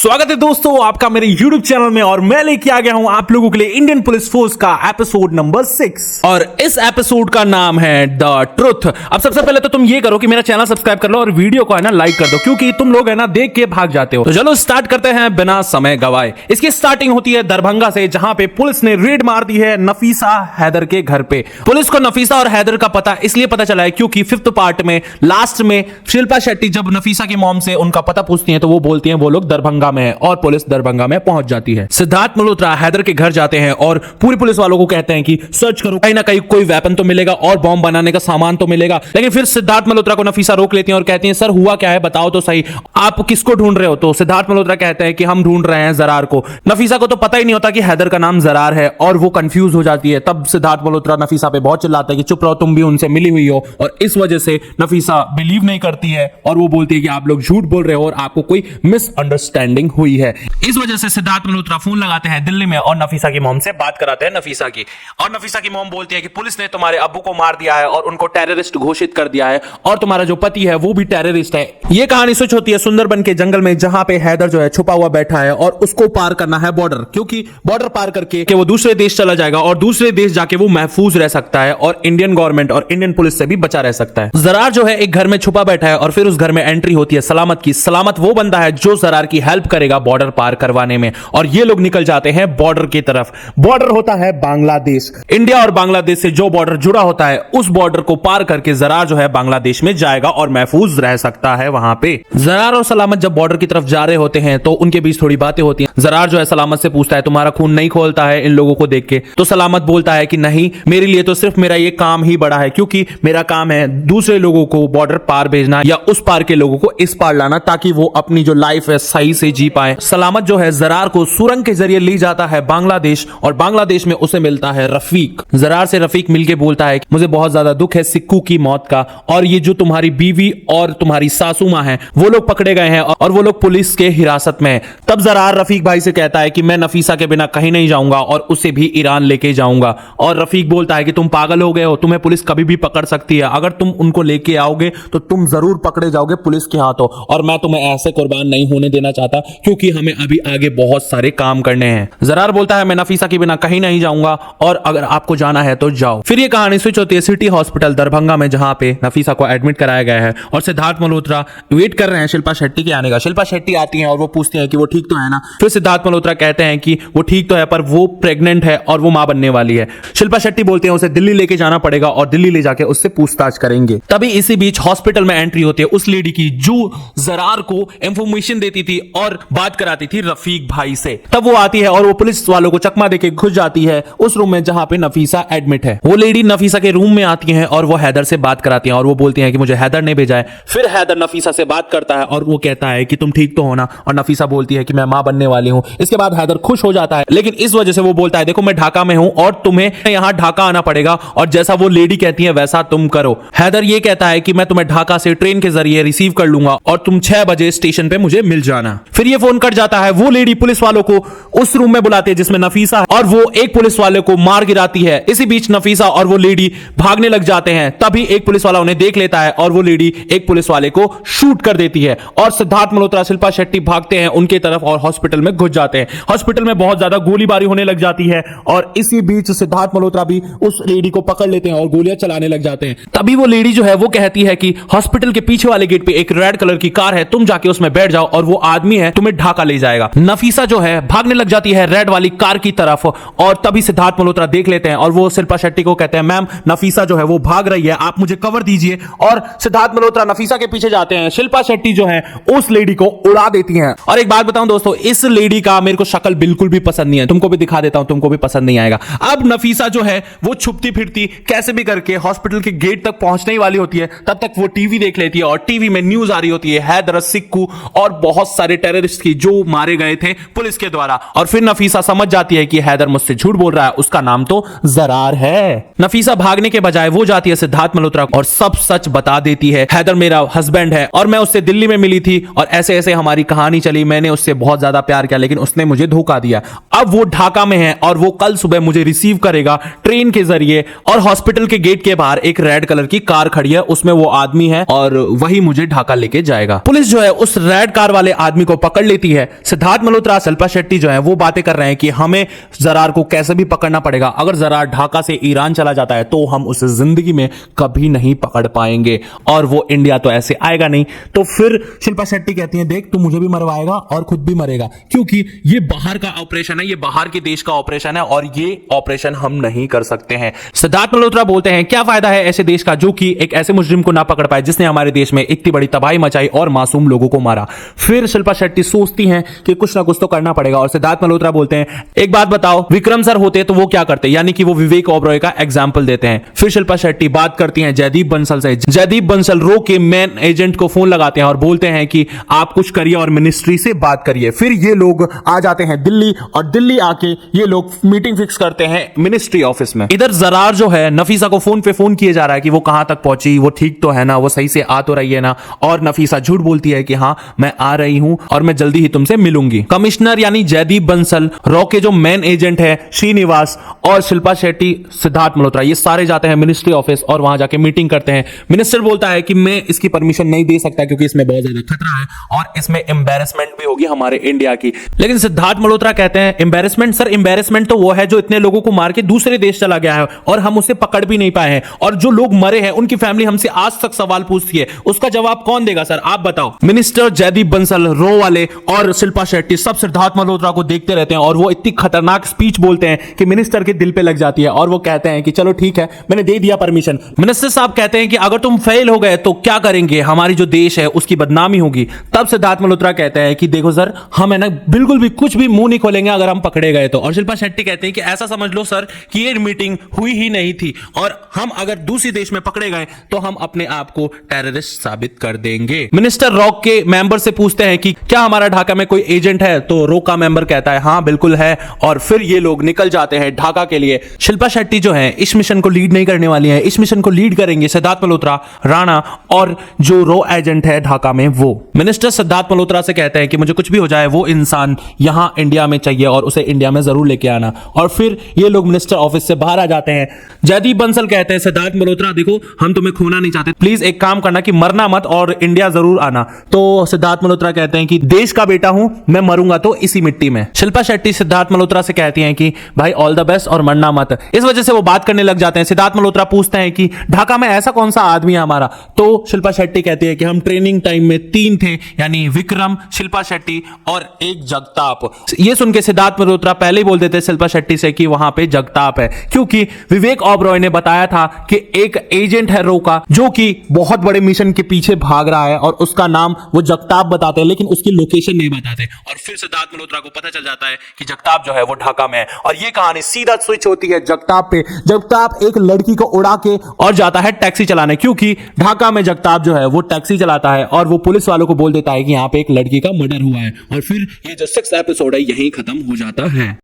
स्वागत है दोस्तों आपका मेरे YouTube चैनल में। और मैं लेके आ गया हूं आप लोगों के लिए इंडियन पुलिस फोर्स का एपिसोड नंबर 6 और इस एपिसोड का नाम है द ट्रुथ। अब सबसे पहले तो तुम ये करो कि मेरा चैनल सब्सक्राइब कर लो और वीडियो को है ना लाइक कर दो, क्योंकि तुम लोग है ना देख के भाग जाते हो। तो चलो स्टार्ट करते हैं बिना समय गवाए। इसकी स्टार्टिंग होती है दरभंगा से, जहां पे पुलिस ने रेड मार दी है नफीसा हैदर के घर पे। पुलिस को नफीसा और हैदर का पता इसलिए पता चला है क्योंकि 5th पार्ट में लास्ट में शिल्पा शेट्टी जब नफीसा की मॉम से उनका पता पूछती है तो वो बोलती है वो लोग दरभंगा में है और पुलिस दरभंगा में पहुंच जाती है। सिद्धार्थ मल्होत्रा हैदर के घर जाते हैं और पूरी पुलिस वालों को कहते हैं कि सर्च करो, कहीं ना कहीं कोई वेपन तो मिलेगा और बॉम्ब बनाने का सामान तो मिलेगा। लेकिन फिर सिद्धार्थ मल्होत्रा को नफीसा रोक लेती है और कहती है सर हुआ क्या है बताओ तो सही, आप किसको ढूंढ रहे हो? तो सिद्धार्थ मल्होत्रा कहते हैं कि हम ढूंढ रहे हैं जरार को। नफीसा को तो पता ही नहीं होता कि हैदर का नाम जरार है और वो कंफ्यूज हो जाती है। तब सिद्धार्थ मल्होत्रा नफीसा पे बहुत चिल्लाता है कि चुप रहो, तुम भी उनसे मिली हुई हो। और इस वजह से नफीसा बिलीव नहीं करती है और वो बोलती है कि आप लोग झूठ बोल रहे हो और आपको कोई मिसअंडरस्टैंडिंग हुई है। इस वजह से सिद्धार्थ मल्होत्रा फोन लगाते हैं दिल्ली में और नफीसा की मॉम से बात कराते हैं नफीसा की। और नफीसा की मॉम बोलती है कि पुलिस ने तुम्हारे अब्बू को मार दिया है और उनको टेररिस्ट घोषित कर दिया है और तुम्हारा जो पति है वो भी टेररिस्ट है। ये कहानी स्विच होती है सुंदरबन के जंगल में, जहां पे हैदर जो है छुपा हुआ बैठा है और उसको पार करना है बॉर्डर, क्योंकि बॉर्डर पार करके वो दूसरे देश चला जाएगा और दूसरे देश जाके वो महफूज रह सकता है और इंडियन गवर्नमेंट और इंडियन पुलिस से भी बचा रह सकता है। जरार जो है एक घर में छुपा बैठा है और फिर उस घर में एंट्री होती है सलामत की। सलामत वो बंदा है जो जरार की हेल्प करेगा बॉर्डर पार करवाने में और ये लोग निकल जाते हैं बॉर्डर की तरफ। बॉर्डर होता है बांग्लादेश। इंडिया और बांग्लादेश से जो बॉर्डर जुड़ा होता है उस बॉर्डर को पार करके जरार जो है बांग्लादेश में जाएगा और महफूज रह सकता है वहां पे। जरार और सलामत जब बॉर्डर की तरफ जा रहे होते हैं तो उनके बीच थोड़ी बातें होती हैं। जरार जो है सलामत से पूछता है तुम्हारा खून नहीं खोलता है इन लोगों को देख के? तो सलामत बोलता है कि नहीं, मेरे लिए तो सिर्फ मेरा ये काम ही बड़ा है, क्योंकि मेरा काम है दूसरे लोगों को बॉर्डर पार भेजना या उस पार के लोगों को इस पार लाना, ताकि वो अपनी जो लाइफ है सही से जी पाए। सलामत जो है जरार को सुरंग के जरिए ले जाता है बांग्लादेश और बांग्लादेश में उसे मिलता है रफीक। जरार से रफीक मिलके बोलता है मुझे बहुत ज्यादा दुख है सिक्कू की मौत का, और ये जो तुम्हारी बीवी और तुम्हारी सासू मां है वो लोग पकड़े गए हैं और वो लोग पुलिस के हिरासत में है। तब जरार रफीक भाई से कहता है कि मैं नफीसा के बिना कहीं नहीं जाऊंगा और उसे भी ईरान लेके जाऊंगा। और रफीक बोलता है कि तुम पागल हो गए हो, तुम्हें पुलिस कभी भी पकड़ सकती है, अगर तुम उनको लेके आओगे तो तुम जरूर पकड़े जाओगे पुलिस के हाथों, और मैं तुम्हें ऐसे कुर्बान नहीं होने देना चाहता क्योंकि हमें अभी आगे बहुत सारे काम करने हैं। जरार बोलता है मैं नफीसा के बिना कहीं नहीं जाऊंगा और अगर आपको जाना है तो जाओ। फिर ये कहानी स्विच होती है सिटी हॉस्पिटल दरभंगा में, जहां पे नफीसा को एडमिट कराया गया है और सिद्धार्थ मल्होत्रा वेट कर रहे हैं शिल्पा शेट्टी के आने का। शिल्पा शेट्टी आती हैं और वो पूछती हैं कि वो ठीक तो है ना? फिर सिद्धार्थ मल्होत्रा कहते हैं कि वो ठीक तो है पर वो प्रेग्नेंट है और वो मां बनने वाली है। शिल्पा शेट्टी बोलते हैं उसे दिल्ली लेके जाना पड़ेगा और दिल्ली ले जाके उससे पूछताछ करेंगे। तभी इसी बीच हॉस्पिटल में एंट्री होती है उस लेडी की जो जरार को इंफॉर्मेशन देती थी और बात कराती थी रफीक भाई से। तब वो आती है और वो पुलिस वालों को चकमा देके घुस जाती है उस रूम में जहां पे नफीसा एडमिट है। वो लेडी नफीसा के रूम में आती है और वो हैदर से बात कराती है और वो बोलती है कि मुझे हैदर ने भेजा है। फिर हैदर नफीसा से बात करता है और वो कहता है कि तुम ठीक तो हो ना? और नफीसा बोलती है कि मैं मां बनने वाली हूं। इसके बाद हैदर खुश हो जाता है, लेकिन इस वजह से वो बोलता है देखो मैं ढाका में हूं और तुम्हें यहां ढाका आना पड़ेगा और जैसा वो लेडी कहती है वैसा तुम करो। हैदर ये कहता है कि मैं तुम्हें ढाका से ट्रेन के जरिए रिसीव कर लूंगा और तुम 6 बजे स्टेशन पे मुझे मिल जाना। फिर ये फोन कट जाता है। वो लेडी पुलिस वालों को उस रूम में बुलाती है जिसमें नफीसा है और वो एक पुलिस वाले को मार गिराती है। इसी बीच नफीसा और वो लेडी भागने लग जाते हैं। तभी एक पुलिस वाला उन्हें देख लेता है और वो लेडी एक पुलिस वाले को शूट कर देती है और सिद्धार्थ मल्होत्रा शिल्पा शेट्टी भागते हैं उनके तरफ और हॉस्पिटल में घुस जाते हैं। हॉस्पिटल में बहुत ज्यादा गोलीबारी होने लग जाती है और इसी बीच सिद्धार्थ मल्होत्रा भी उस लेडी को पकड़ लेते हैं और गोलियां चलाने लग जाते हैं। तभी वो लेडी जो है वो कहती है कि हॉस्पिटल के पीछे वाले गेट पे एक रेड कलर की कार है, तुम जाके उसमें बैठ जाओ और वो आदमी है तुम्हें ढाका ले जाएगा। नफीसा जो है भागने लग जाती है रेड वाली कार की तरफ और तभी सिद्धार्थ मल्होत्रा देख लेते हैं और वो शिल्पा शेट्टी को कहते हैं मैम नफीसा जो है वो भाग रही है, आप मुझे कवर दीजिए। और सिद्धार्थ मल्होत्रा नफीसा के पीछे जाते हैं। शिल्पा शेट्टी जो है उस लेडी को उड़ा देती हैं। और एक बात बताऊं दोस्तों, इस लेडी का मेरे को शक्ल बिल्कुल भी पसंद नहीं है, तुमको भी दिखा देता हूं, तुमको भी पसंद नहीं आएगा। अब नफीसा जो है वो छुपती फिरती कैसे भी करके हॉस्पिटल के गेट तक पहुंचने ही वाली होती है, तब तक वो टीवी देख लेती है और टीवी में न्यूज आ रही होती है हैदर, सिक्कू और बहुत सारे टेररिस्ट की जो मारे गए थे पुलिस के द्वारा। और फिर नफीसा समझ जाती है कि हैदर मुझसे झूठ बोल रहा है, उसका नाम तो जरार है। नफीसा भागने के बजाय वो जाती है सिद्धार्थ मल्होत्रा और सब सच बता देती है। हैदर मेरा हस्बैंड है और मैं उससे दिल्ली में मिली थी और ऐसे ऐसे हमारी कहानी चली, मैंने उससे बहुत ज्यादा प्यार क्या, लेकिन उसने मुझे धोखा दिया। अब वो ढाका में है और वो कल सुबह मुझे रिसीव करेगा ट्रेन के जरिए, और हॉस्पिटल के गेट के बाहर एक रेड कलर की कार खड़ी है, उसमें वो आदमी है और वही मुझे ढाका लेके जाएगा। पुलिस जो है उस रेड कार वाले आदमी को पकड़ लेती है। सिद्धार्थ मल्होत्रा, शिल्पा शेट्टी जो है वो बातें कर रहे हैं कि हमें जरार को कैसे भी पकड़ना पड़ेगा, अगर जरार ढाका से ईरान चला जाता है तो हम उसे जिंदगी में कभी नहीं पकड़ पाएंगे, और वो इंडिया तो ऐसे आएगा नहीं। तो फिर शिल्पा शेट्टी कहती है, देख तू मुझे भी मरवाएगा और खुद भी मरेगा, क्योंकि ये बाहर का ऑपरेशन है, ये बाहर के देश का ऑपरेशन है और ये ऑपरेशन हम नहीं कर सकते हैं। सिद्धार्थ मल्होत्रा बोलते हैं, क्या फायदा है ऐसे देश का जो कि एक ऐसे मुजरिम को ना पकड़ पाए जिसने हमारे देश में इतनी बड़ी तबाही मचाई और मासूम लोगों को मारा। फिर शिल्पा शेट्टी सोचती हैं कि कुछ ना कुछ तो करना पड़ेगा, और सिद्धार्थ मल्होत्रा बोलते हैं, एक बात बताओ, विक्रम सर होते तो वो क्या करते, यानी कि वो विवेक ओबरॉय का एग्जाम्पल देते हैं। फिर शिल्पा शेट्टी बात करती हैं जयदीप बंसल से। जयदीप बंसल रो के मेन एजेंट को फोन लगाते हैं और बोलते हैं कि आप कुछ करिए और मिनिस्ट्री से बात करिए। फिर ये लोग आ जाते हैं दिल्ली, और दिल्ली आके ये लोग मीटिंग फिक्स करते हैं मिनिस्ट्री ऑफिस में। इधर जरार जो है नफीसा को फोन पे फोन किया जा रहा है कि वो कहां तक पहुंची, वो ठीक तो है ना, वो सही से आ तो रही है ना, और नफीसा झूठ बोलती है कि हाँ मैं आ रही हूं और मैं जल्दी ही तुमसे मिलूंगी। कमिश्नर यानी जयदीप बंसल, रॉ के जो मेन एजेंट है श्रीनिवास, और शिल्पा शेट्टी, सिद्धार्थ मल्होत्रा, ये सारे जाते हैं मिनिस्ट्री ऑफिस और वहां जाके मीटिंग करते हैं। मिनिस्टर बोलता है कि मैं इसकी परमिशन नहीं दे सकता क्योंकि इसमें बहुत ज्यादा खतरा है और इसमें एम्बैरेसमेंट भी होगी हमारे इंडिया की। लेकिन सिद्धार्थ मल्होत्रा कहते हैं, एम्बैरेसमेंट सर, एम्बैरेसमेंट तो वो है जो इतने लोगों को मार के दूसरे देश चला गया है और हम उसे पकड़ भी नहीं पाए हैं, और जो लोग मरे हैं उनकी फैमिली हमसे आज तक सवाल पूछती है, उसका जवाब कौन देगा सर, आप बताओ। मिनिस्टर जयदीप बंसल, रो वाले और शिल्पा शेट्टी सब सिद्धार्थ मल्होत्रा को देखते रहते हैं और वो इतनी खतरनाक स्पीच बोलते हैं कि मिनिस्टर के दिल पे लग जाती है, और वो कहते हैं कि चलो ठीक है, मैंने दे दिया परमिशन। मिनिस्टर साहब कहते हैं कि अगर तुम फेल हो गए तो क्या करेंगे, हमारी जो देश है उसकी बदनामी होगी। तब सिद्धार्थ मल्होत्रा कहते हैं कि देखो सर, हम है ना बिल्कुल भी कुछ भी मुंह नहीं खोलेंगे अगर हम पकड़े गए तो। और शिल्पा शेट्टी कहते हैं कि ऐसा समझ लो सर कि ये मीटिंग हुई ही नहीं थी, और हम अगर दूसरे देश में पकड़े गए तो हम अपने आप को टेररिस्ट साबित कर देंगे। मिनिस्टर रॉक के मेंबर से पूछते हैं कि क्या हमारा ढाका में कोई एजेंट है, तो रॉक का मेंबर कहता है हाँ बिल्कुल है, और फिर ये लोग निकल जाते हैं ढाका के लिए। शिल्पा शेट्टी जो है इस मिशन को लीड नहीं करने वाली है, इस मिशन को लीड करेंगे सिद्धार्थ मल्होत्रा, राणा और जो रॉ एजेंट है ढाका में वो। मिनिस्टर सिद्धार्थ मल्होत्रा से कहते हैं कि मुझे कुछ भी हो जाए वो इंसान यहां इंडिया में चाहिए और उसे इंडिया में जरूर लेके आना, और फिर ये लोग मिनिस्टर ऑफिस से बाहर आ जाते हैं। जयदीप बंसल कहते हैं, सिद्धार्थ मल्होत्रा देखो हम तुम्हें खोना नहीं चाहते, प्लीज एक काम करना कि मरना मत और इंडिया जरूर आना। तो सिद्धार्थ मल्होत्रा कहते हैं कि देश का बेटा हूं मैं, मरूंगा तो इसी मिट्टी में। शिल्पा शेट्टी सिद्धार्थ मल्होत्रा से कहती हैं कि भाई ऑल द बेस्ट और मरना मत। इस वजह से वो बात करने लग जाते हैं। सिद्धार्थ मल्होत्रा पूछते हैं कि ढाका में ऐसा कौन सा आदमी है हमारा, तो शिल्पा शेट्टी कहती है कि हम ट्रेनिंग टाइम में 3 थे, यानी विक्रम, शिल्पा शेट्टी और एक जगताप। ये सुन के सिद्धार्थ मल्होत्रा पहले ही बोल देते शिल्पा शेट्टी से कि वहां पे जगताप है, क्योंकि विवेक ओबरॉय ने बताया था कि एक एजेंट है रो का जो कि बहुत बड़े मिशन के पीछे भाग रहा है, और उसका नाम वो जगताप बताते हैं लेकिन उसकी लोकेशन नहीं बताते। और फिर सिद्धार्थ मल्होत्रा को पता चल जाता है कि जगताप जो है वो ढाका में है, और ये कहानी सीधा स्विच होती है जगताप पे। जगताप एक लड़की को उड़ा के और जाता है टैक्सी चलाने, क्योंकि ढाका में जगताप जो है वो टैक्सी चलाता है, और वो पुलिस वालों को बोल देता है कि यहाँ पे एक लड़की का मर्डर हुआ है। और फिर ये जो 6th एपिसोड है यहीं खत्म हो जाता है।